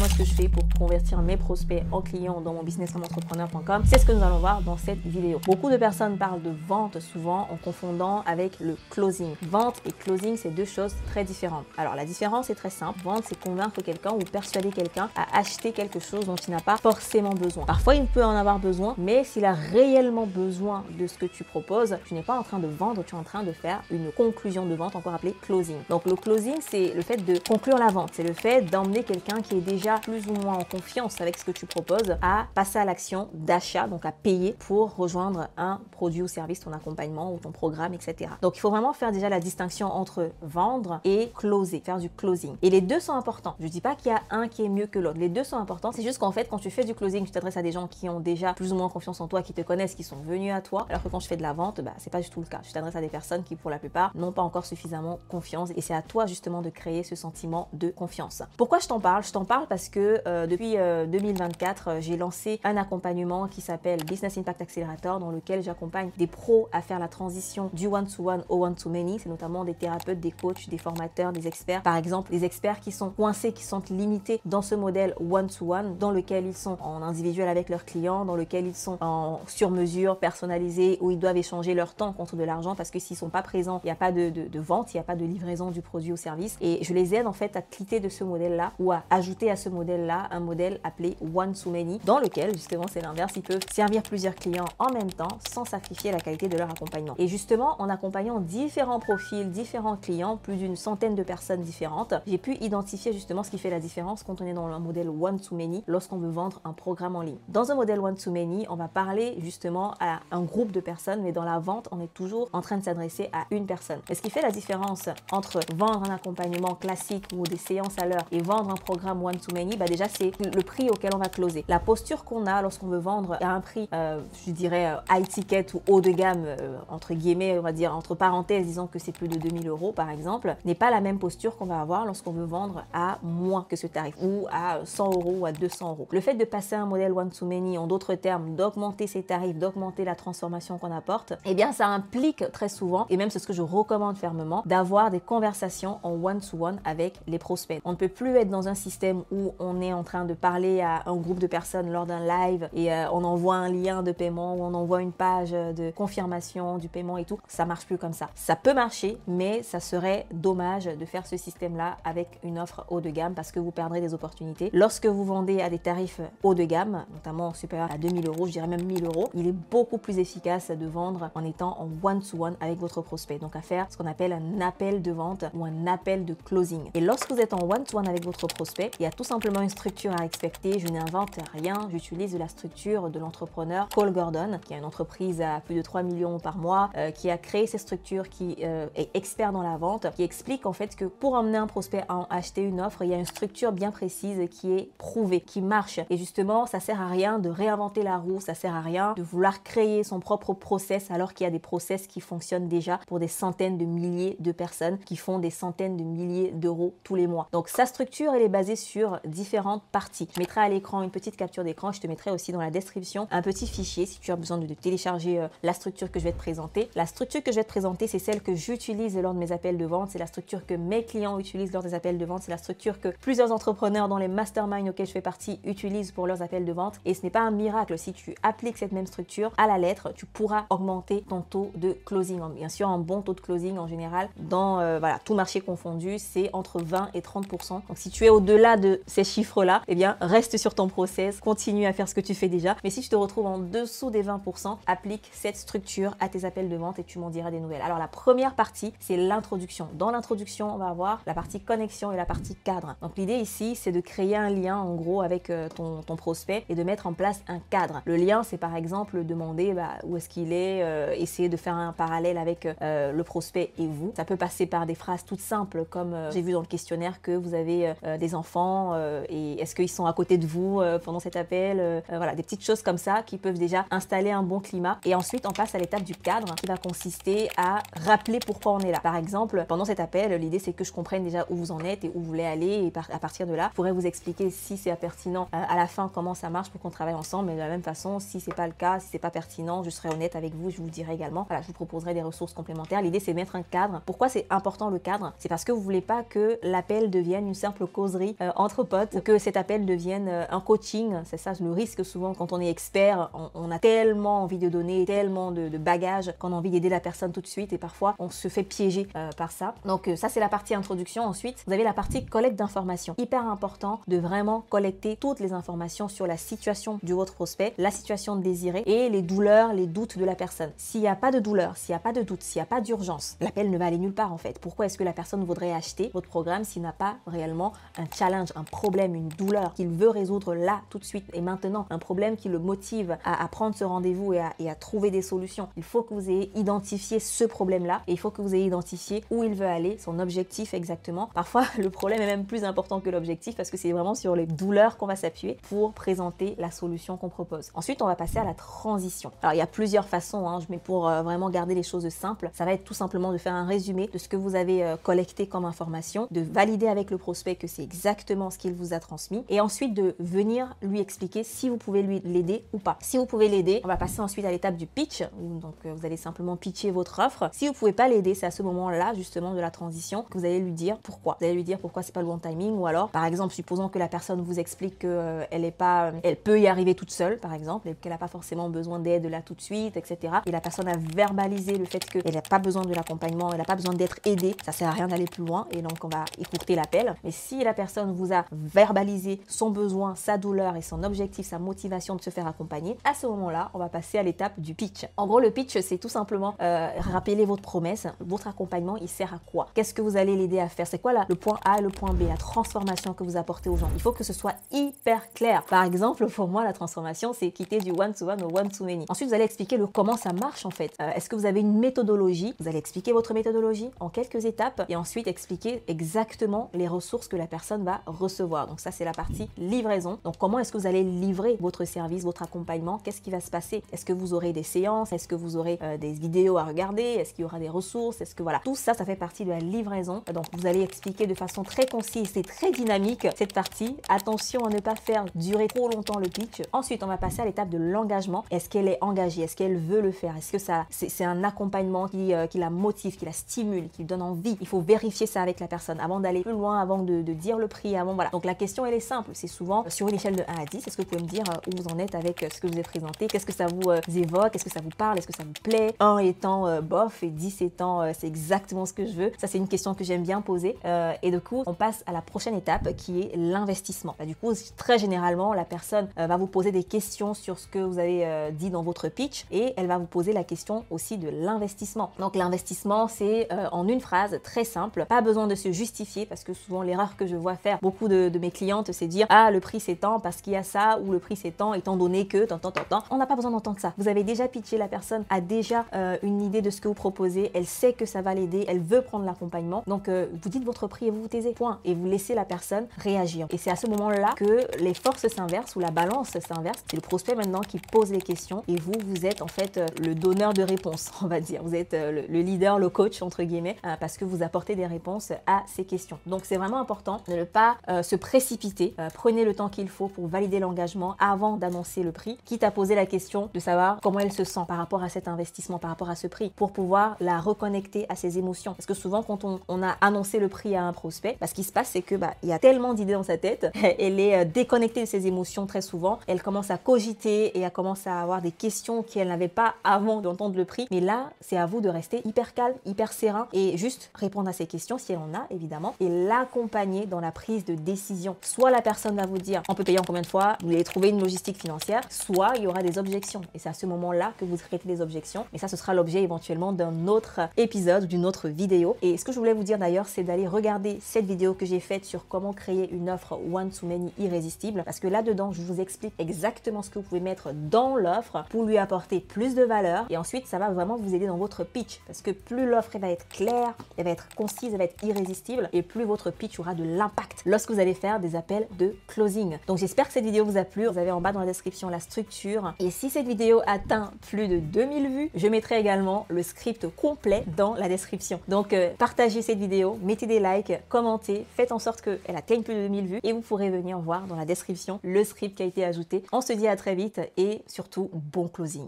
est-ce que je fais pour convertir mes prospects en clients dans mon businessfemmeentrepreneur.com? C'est ce que nous allons voir dans cette vidéo. Beaucoup de personnes parlent de vente souvent en confondant avec le closing. Vente et closing, c'est deux choses très différentes. Alors la différence est très simple. Vente, c'est convaincre quelqu'un ou persuader quelqu'un à acheter quelque chose dont il n'a pas forcément besoin. Parfois, il peut en avoir besoin, mais s'il a réellement besoin de ce que tu proposes, tu n'es pas en train de vendre, tu es en train de faire une conclusion de vente, encore appelée closing. Donc le closing, c'est le fait de conclure la vente. C'est le fait d'emmener quelqu'un qui est déjà plus ou moins en confiance avec ce que tu proposes à passer à l'action d'achat, donc à payer pour rejoindre un produit ou service, ton accompagnement ou ton programme, etc. Donc il faut vraiment faire déjà la distinction entre vendre et closer, faire du closing. Et les deux sont importants. Je ne dis pas qu'il y a un qui est mieux que l'autre. Les deux sont importants. C'est juste qu'en fait, quand tu fais du closing, tu t'adresses à des gens qui ont déjà plus ou moins confiance en toi, qui te connaissent, qui sont venus à toi. Alors que quand je fais de la vente, c'est pas du tout le cas. Je t'adresse à des personnes qui, pour la plupart, n'ont pas encore suffisamment confiance. Et c'est à toi justement de créer ce sentiment de confiance. Pourquoi je t'en parle? Je t'en parle parce que depuis 2024, j'ai lancé un accompagnement qui s'appelle Business Impact Accelerator, dans lequel j'accompagne des pros à faire la transition du one-to-one au one-to-many. C'est notamment des thérapeutes, des coachs, des formateurs, des experts. Par exemple, des experts qui sont coincés, qui sont limités dans ce modèle one-to-one, dans lequel ils sont en individuel avec leurs clients, dans lequel ils sont en sur-mesure, personnalisé, où ils doivent échanger leur temps contre de l'argent, parce que s'ils ne sont pas présents, il n'y a pas de vente, il n'y a pas de livraison du produit ou service. Et je les aide en fait à quitter de ce modèle-là ou à ajouter à ce modèle-là un modèle appelé one-to-many, dans lequel justement c'est l'inverse, ils peuvent servir plusieurs clients en même temps sans sacrifier la qualité de leur accompagnement. Et justement, en accompagnant différents profils, différents clients, plus d'une centaine de personnes différentes, j'ai pu identifier justement ce qui fait la différence quand on est dans un modèle one-to-many lorsqu'on veut vendre un programme en ligne. Dans un modèle one-to-many, on va parler justement à un groupe de personnes, mais dans la vente, on est toujours en train de s'adresser à une personne. Et ce qui fait la différence entre vendre un accompagnement classique ou des séances à l'heure et vendre un programme one-to-many, déjà c'est le prix auquel on va closer. La posture qu'on a lorsqu'on veut vendre à un prix, je dirais high ticket ou haut de gamme, entre guillemets, on va dire entre parenthèses, disons que c'est plus de 2000 € par exemple, n'est pas la même posture qu'on va avoir lorsqu'on veut vendre à moins que ce tarif ou à 100 € ou à 200 €. Le fait de passer à un modèle one-to-many, en d'autres termes, d'augmenter ses tarifs, d'augmenter la transformation qu'on apporte, eh bien ça implique très souvent, et même c'est ce que je recommande fermement, d'avoir des conversations en one-to-one avec les prospects. On ne peut plus être dans un système où on est en train de parler à un groupe de personnes lors d'un live et on envoie un lien de paiement ou on envoie une page de confirmation du paiement et tout. Ça marche plus comme ça. Ça peut marcher, mais ça serait dommage de faire ce système-là avec une offre haut de gamme parce que vous perdrez des opportunités. Lorsque vous vendez à des tarifs haut de gamme, notamment supérieurs à 2000 €, je dirais même 1000 €, il est beaucoup plus efficace de vendre en étant en one-to-one avec votre prospect. Donc à faire ce qu'on appelle un appel de vente ou un appel de closing. Et lorsque vous êtes en one-to-one avec votre prospect, il y a tout simplement une structure à respecter. Je n'invente rien, j'utilise la structure de l'entrepreneur Cole Gordon, qui a une entreprise à plus de 3 millions par mois, qui a créé cette structure, qui est expert dans la vente, qui explique en fait que pour emmener un prospect à acheter une offre, il y a une structure bien précise qui est prouvée, qui marche. Et justement, ça sert à rien de réinventer la roue, ça sert à rien de vouloir créer son propre process alors qu'il y a des process qui fonctionnent déjà pour des centaines de milliers de personnes qui font des centaines de milliers d'euros tous les mois. Donc sa structure, elle est basée sur différentes parties. Je mettrai à l'écran une petite capture d'écran, je te mettrai aussi dans la description un petit fichier si tu as besoin de télécharger la structure que je vais te présenter. La structure que je vais te présenter, c'est celle que j'utilise lors de mes appels de vente, c'est la structure que mes clients utilisent lors des appels de vente, c'est la structure que plusieurs entrepreneurs dans les masterminds auxquels je fais partie utilisent pour leurs appels de vente. Et ce n'est pas un miracle, si tu appliques cette même structure à la lettre, tu pourras augmenter ton taux de closing. Bien sûr, un bon taux de closing en général, dans tout marché confondu, c'est entre 20 et 30%. Donc si tu es au-delà de ces chiffres-là, eh bien reste sur ton process, continue à faire ce que tu fais déjà. Mais si tu te retrouves en dessous des 20%, applique cette structure à tes appels de vente et tu m'en diras des nouvelles. Alors la première partie, c'est l'introduction. Dans l'introduction, on va avoir la partie connexion et la partie cadre. Donc l'idée ici, c'est de créer un lien en gros avec ton prospect et de mettre en place un cadre. Le lien, c'est par exemple demander où est-ce qu'il est, essayer de faire un parallèle avec le prospect et vous. Ça peut passer par des phrases toutes simples comme j'ai vu dans le questionnaire que vous avez des enfants et est-ce qu'ils sont à côté de vous pendant cet appel, voilà, des petites choses comme ça qui peuvent déjà installer un bon climat. Et ensuite on passe à l'étape du cadre qui va consister à rappeler pourquoi on est là. Par exemple, pendant cet appel, l'idée c'est que je comprenne déjà où vous en êtes et où vous voulez aller et à partir de là, je pourrais vous expliquer si c'est pertinent à la fin comment ça marche pour qu'on travaille ensemble. Mais de la même façon, si c'est pas le cas, si c'est pas pertinent, je serai honnête avec vous, je vous le dirai également. Voilà, je vous proposerai des ressources complémentaires. L'idée c'est mettre un cadre. Pourquoi c'est important le cadre? C'est parce que vous voulez pas que l'appel devienne une simple causerie entre potes one-shot, ou que cet appel devienne un coaching. C'est ça le risque souvent quand on est expert, on a tellement envie de donner, tellement de bagages qu'on a envie d'aider la personne tout de suite et parfois on se fait piéger par ça. Donc ça c'est la partie introduction. Ensuite, vous avez la partie collecte d'informations. Hyper important de vraiment collecter toutes les informations sur la situation de votre prospect, la situation désirée et les douleurs, les doutes de la personne. S'il n'y a pas de douleur, s'il n'y a pas de doute, s'il n'y a pas d'urgence, l'appel ne va aller nulle part en fait. Pourquoi est-ce que la personne voudrait acheter votre programme s'il n'a pas réellement un challenge, un problème, une douleur qu'il veut résoudre là, tout de suite et maintenant, un problème qui le motive à prendre ce rendez-vous et à trouver des solutions. Il faut que vous ayez identifié ce problème-là et il faut que vous ayez identifié où il veut aller, son objectif exactement. Parfois, le problème est même plus important que l'objectif parce que c'est vraiment sur les douleurs qu'on va s'appuyer pour présenter la solution qu'on propose. Ensuite, on va passer à la transition. Alors, il y a plusieurs façons, mais pour vraiment garder les choses simples, ça va être tout simplement de faire un résumé de ce que vous avez collecté comme information, de valider avec le prospect que c'est exactement ce qu'il vous a transmis et ensuite de venir lui expliquer si vous pouvez l'aider ou pas. Si vous pouvez l'aider, on va passer ensuite à l'étape du pitch, où donc vous allez simplement pitcher votre offre. Si vous pouvez pas l'aider, c'est à ce moment-là justement de la transition que vous allez lui dire pourquoi. Vous allez lui dire pourquoi c'est pas le bon timing, ou alors par exemple supposons que la personne vous explique que elle peut y arriver toute seule par exemple et qu'elle n'a pas forcément besoin d'aide là tout de suite, etc. Et la personne a verbalisé le fait qu'elle n'a pas besoin de l'accompagnement, elle n'a pas besoin d'être aidée, ça sert à rien d'aller plus loin et donc on va écourter l'appel. Mais si la personne vous a verbalisé son besoin, sa douleur et son objectif, sa motivation de se faire accompagner, à ce moment-là, on va passer à l'étape du pitch. En gros, le pitch, c'est tout simplement rappeler votre promesse, votre accompagnement, il sert à quoi? Qu'est-ce que vous allez l'aider à faire? C'est quoi le point A et le point B, la transformation que vous apportez aux gens? Il faut que ce soit hyper clair. Par exemple, pour moi, la transformation, c'est quitter du one-to-one au one-to-many. Ensuite, vous allez expliquer comment ça marche en fait. Est-ce que vous avez une méthodologie? Vous allez expliquer votre méthodologie en quelques étapes et ensuite expliquer exactement les ressources que la personne va recevoir. Donc ça, c'est la partie livraison. Donc comment est-ce que vous allez livrer votre service, votre accompagnement? Qu'est-ce qui va se passer? Est-ce que vous aurez des séances? Est-ce que vous aurez des vidéos à regarder? Est-ce qu'il y aura des ressources? Est-ce que voilà, tout ça, ça fait partie de la livraison. Donc vous allez expliquer de façon très concise et très dynamique cette partie. Attention à ne pas faire durer trop longtemps le pitch. Ensuite, on va passer à l'étape de l'engagement. Est-ce qu'elle est engagée? Est-ce qu'elle veut le faire? Est-ce que c'est un accompagnement qui la motive, qui la stimule, qui lui donne envie? Il faut vérifier ça avec la personne avant d'aller plus loin, avant de dire le prix, avant voilà. Donc la question elle est simple, c'est souvent sur une échelle de 1 à 10, est-ce que vous pouvez me dire où vous en êtes avec ce que je vous ai présenté? Qu'est-ce que ça vous évoque? Est-ce que ça vous parle? Est-ce que ça vous plaît? 1 étant bof et 10 étant c'est exactement ce que je veux. Ça c'est une question que j'aime bien poser et du coup on passe à la prochaine étape qui est l'investissement. Du coup très généralement la personne va vous poser des questions sur ce que vous avez dit dans votre pitch et elle va vous poser la question aussi de l'investissement. Donc l'investissement c'est en une phrase très simple, pas besoin de se justifier parce que souvent l'erreur que je vois faire beaucoup de mes clientes c'est dire ah le prix c'est tant parce qu'il y a ça ou le prix c'est tant étant donné que tant. On n'a pas besoin d'entendre ça. Vous avez déjà pitché, la personne a déjà une idée de ce que vous proposez, elle sait que ça va l'aider, elle veut prendre l'accompagnement. Donc vous dites votre prix et vous vous taisez, point. Et vous laissez la personne réagir. Et c'est à ce moment-là que les forces s'inversent ou la balance s'inverse. C'est le prospect maintenant qui pose les questions et vous êtes en fait le donneur de réponses, on va dire. Vous êtes le leader, le coach entre guillemets, parce que vous apportez des réponses à ces questions. Donc c'est vraiment important de ne pas se précipiter. Prenez le temps qu'il faut pour valider l'engagement avant d'annoncer le prix, quitte à poser la question de savoir comment elle se sent par rapport à cet investissement, par rapport à ce prix, pour pouvoir la reconnecter à ses émotions. Parce que souvent quand on a annoncé le prix à un prospect, ce qui se passe c'est que il y a tellement d'idées dans sa tête, elle est déconnectée de ses émotions très souvent, elle commence à cogiter et elle commence à avoir des questions qu'elle n'avait pas avant d'entendre le prix. Mais là, c'est à vous de rester hyper calme, hyper serein et juste répondre à ces questions si elle en a évidemment et l'accompagner dans la prise de décision. Soit la personne va vous dire on peut payer en combien de fois, vous allez trouver une logistique financière, soit il y aura des objections et c'est à ce moment-là que vous traitez les objections. Mais ça, ce sera l'objet éventuellement d'un autre épisode ou d'une autre vidéo. Et ce que je voulais vous dire d'ailleurs, c'est d'aller regarder cette vidéo que j'ai faite sur comment créer une offre one-to-many irrésistible parce que là-dedans, je vous explique exactement ce que vous pouvez mettre dans l'offre pour lui apporter plus de valeur et ensuite, ça va vraiment vous aider dans votre pitch parce que plus l'offre va être claire, elle va être concise, elle va être irrésistible et plus votre pitch aura de l'impact lorsque vous allez faire des appels de closing. Donc j'espère que cette vidéo vous a plu. Vous avez en bas dans la description la structure et si cette vidéo atteint plus de 2000 vues, je mettrai également le script complet dans la description. Donc partagez cette vidéo, mettez des likes, commentez, faites en sorte qu'elle atteigne plus de 2000 vues et vous pourrez venir voir dans la description le script qui a été ajouté. On se dit à très vite et surtout bon closing.